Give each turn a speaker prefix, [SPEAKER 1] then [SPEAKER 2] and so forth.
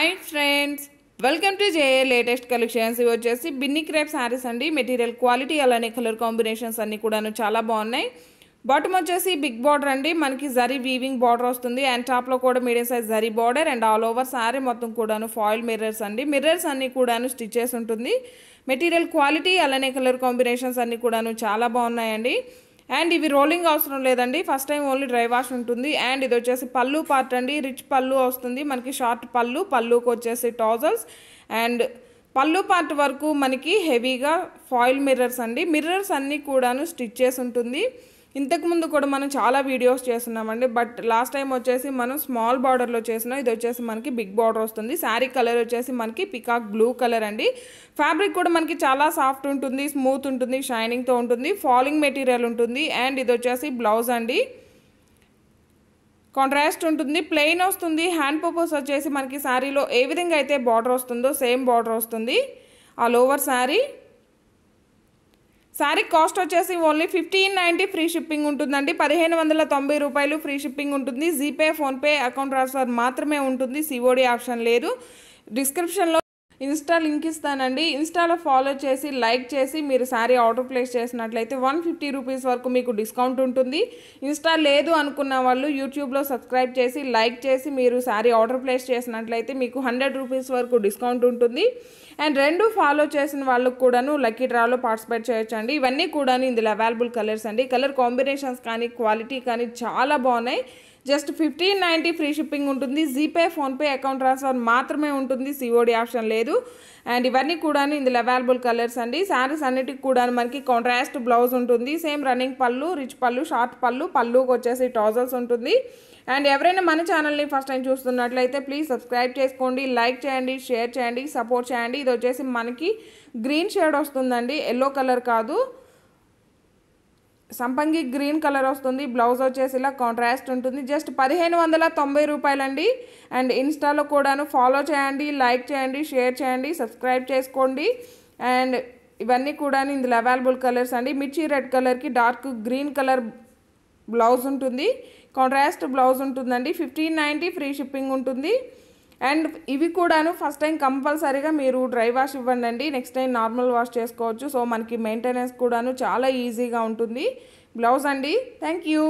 [SPEAKER 1] Hi friends, welcome to J latest collections. ఇవి వచ్చేసి Binny crepe saris అండి. మెటీరియల్ క్వాలిటీ అలానే కలర్ కాంబినేషన్స్ అన్నీ కూడాను చాలా బాగున్నాయి. బాటమ్ వచ్చేసి బిగ్ బార్డర్ అండి, మనకి జరీ వీవింగ్ బార్డర్ వస్తుంది. అండ్ టాప్లో కూడా medium size zari border and all over sari మొత్తం కూడాను ఫాయిల్ మిర్రర్స్ అండి. మిర్రర్స్ అన్నీ కూడాను స్టిచెస్ ఉంటుంది. మెటీరియల్ క్వాలిటీ అలానే కలర్ కాంబినేషన్స్ అన్నీ కూడాను చాలా బాగున్నాయండి. అండ్ ఇవి రోలింగ్ అవసరం లేదండి, first time only dry wash ఉంటుంది. అండ్ ఇది వచ్చేసి పళ్ళు పార్ట్ అండి, రిచ్ పళ్ళు వస్తుంది మనకి. షార్ట్ పళ్ళుకి వచ్చేసి టాజల్స్ అండ్ పళ్ళు పార్ట్ వరకు మనకి హెవీగా ఫాయిల్ మిర్రర్స్ అండి. మిర్రర్స్ అన్నీ కూడాను స్టిచ్ చేసి ఉంటుంది. ఇంతకుముందు కూడా మనం చాలా వీడియోస్ చేస్తున్నామండి, బట్ లాస్ట్ టైం వచ్చేసి మనం స్మాల్ బార్డర్లో చేసినాం. ఇది వచ్చేసి మనకి బిగ్ బార్డర్ వస్తుంది. శారీ కలర్ వచ్చేసి మనకి పికాక్ బ్లూ కలర్ అండి. ఫ్యాబ్రిక్ కూడా మనకి చాలా సాఫ్ట్ ఉంటుంది, స్మూత్ ఉంటుంది, షైనింగ్తో ఉంటుంది, ఫాలింగ్ మెటీరియల్ ఉంటుంది. అండ్ ఇది వచ్చేసి బ్లౌజ్ అండి, కాంట్రాస్ట్ ఉంటుంది, ప్లెయిన్ వస్తుంది. హ్యాండ్ పర్పస్ వచ్చేసి మనకి శారీలో ఏ విధంగా అయితే బార్డర్ వస్తుందో సేమ్ బార్డర్ వస్తుంది all over sari. Sari cost వచ్చేసి ఓన్లీ 1590 ఫ్రీ షిప్పింగ్ ఉంటుందండి. 1590 రూపాయలు ఫ్రీ షిప్పింగ్ ఉంటుంది. జీపే, ఫోన్పే, అకౌంట్ ట్రాన్స్ఫర్ మాత్రమే ఉంటుంది, సిఓడి ఆప్షన్ లేదు. డిస్క్రిప్షన్లో ఇన్స్టా లింక్ ఇస్తానండి, ఇన్స్టాలో ఫాలో చేసి లైక్ చేసి మీరు శారీ ఆర్డర్ ప్లేస్ చేసినట్లయితే 150 రూపీస్ వరకు మీకు డిస్కౌంట్ ఉంటుంది. ఇన్స్టా లేదు అనుకున్న వాళ్ళు యూట్యూబ్లో సబ్స్క్రైబ్ చేసి లైక్ చేసి మీరు శారీ ఆర్డర్ ప్లేస్ చేసినట్లయితే మీకు 100 రూపీస్ వరకు డిస్కౌంట్ ఉంటుంది. అండ్ రెండు ఫాలో చేసిన వాళ్ళకు కూడాను లక్కీ డ్రాలో పార్టిసిపేట్ చేయొచ్చండి. ఇవన్నీ కూడాను ఇందులో అవైలబుల్ కలర్స్ అండి. కలర్ కాంబినేషన్స్ కానీ క్వాలిటీ కానీ చాలా బాగున్నాయి. జస్ట్ 1590 ఫ్రీ షిప్పింగ్ ఉంటుంది. జీపే, ఫోన్పే, అకౌంట్ ట్రాన్స్ఫర్ మాత్రమే ఉంటుంది, సిఓడి ఆప్షన్ లేదు. అండ్ ఇవన్నీ కూడా ఇందులో అవైలబుల్ కలర్స్ అండి. శారీస్ అన్నిటికి కూడా మనకి కాంట్రాస్ట్ బ్లౌజ్ ఉంటుంది. సేమ్ రన్నింగ్ పళ్ళు, రిచ్ పళ్ళు, షార్ట్ పళ్ళుకి వచ్చేసి టాజల్స్ ఉంటుంది. అండ్ ఎవరైనా మన ఛానల్ని ఫస్ట్ టైం చూస్తున్నట్లయితే ప్లీజ్ సబ్స్క్రైబ్ చేసుకోండి, లైక్ చేయండి, షేర్ చేయండి, సపోర్ట్ చేయండి. ఇది వచ్చేసి మనకి గ్రీన్ షేడ్ వస్తుందండి, ఎల్లో కలర్ కాదు, సంపంగి గ్రీన్ కలర్ వస్తుంది. బ్లౌజ్ వచ్చేసి ఇలా కాంట్రాస్ట్ ఉంటుంది. జస్ట్ 1590 రూపాయలండి. అండ్ ఇన్స్టాలో కూడాను ఫాలో చేయండి, లైక్ చేయండి, షేర్ చేయండి, సబ్స్క్రైబ్ చేసుకోండి. అండ్ ఇవన్నీ కూడా ఇందులో అవైలబుల్ కలర్స్ అండి. మిర్చి రెడ్ కలర్కి డార్క్ గ్రీన్ కలర్ బ్లౌజ్ ఉంటుంది, కాంట్రాస్ట్ బ్లౌజ్ ఉంటుందండి. 1590 ఫ్రీ షిప్పింగ్ ఉంటుంది. అండ్ ఇవి కూడాను ఫస్ట్ టైం కంపల్సరీగా మీరు డ్రై వాష్ ఇవ్వండి, నెక్స్ట్ టైం నార్మల్ వాష్ చేసుకోవచ్చు. సో మనకి మెయింటెనెన్స్ కూడాను చాలా ఈజీగా ఉంటుంది. బ్లౌజ్ అండి. Thank you.